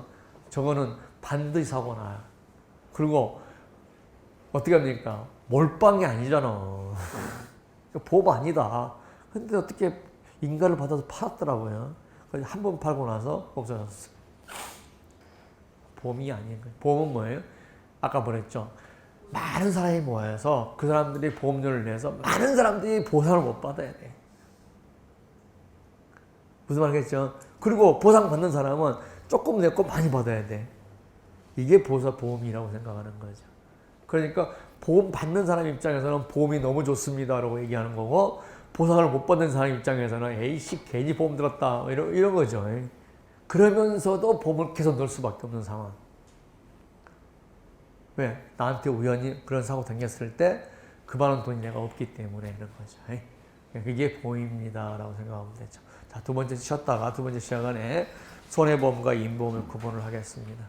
저거는 반드시 사고 나요. 그리고 어떻게 합니까? 몰빵이 아니잖아. 보험 아니다. 근데 어떻게 인가를 받아서 팔았더라고요. 그래서 한 번 팔고 나서 없어졌어. 보험이 아닌 거예요. 보험은 뭐예요? 아까 뭐랬죠? 많은 사람이 모여서 그 사람들이 보험료를 내서 많은 사람들이 보상을 못 받아야 돼. 무슨 말이겠죠? 그리고 보상받는 사람은 조금 냈고 많이 받아야 돼. 이게 보험이라고 생각하는 거죠. 그러니까 보험 받는 사람 입장에서는 보험이 너무 좋습니다라고 얘기하는 거고, 보상을 못 받는 사람 입장에서는 에이씨 괜히 보험 들었다 이런 거죠. 그러면서도 보험을 계속 넣을 수밖에 없는 상황. 왜? 나한테 우연히 그런 사고 생겼을 때 그만한 돈이 내가 없기 때문에 이런 거죠. 그게 보험입니다라고 생각하면 되죠. 자, 두 번째 쉬었다가 두 번째 시간에 손해보험과 임보험을 구분을 하겠습니다.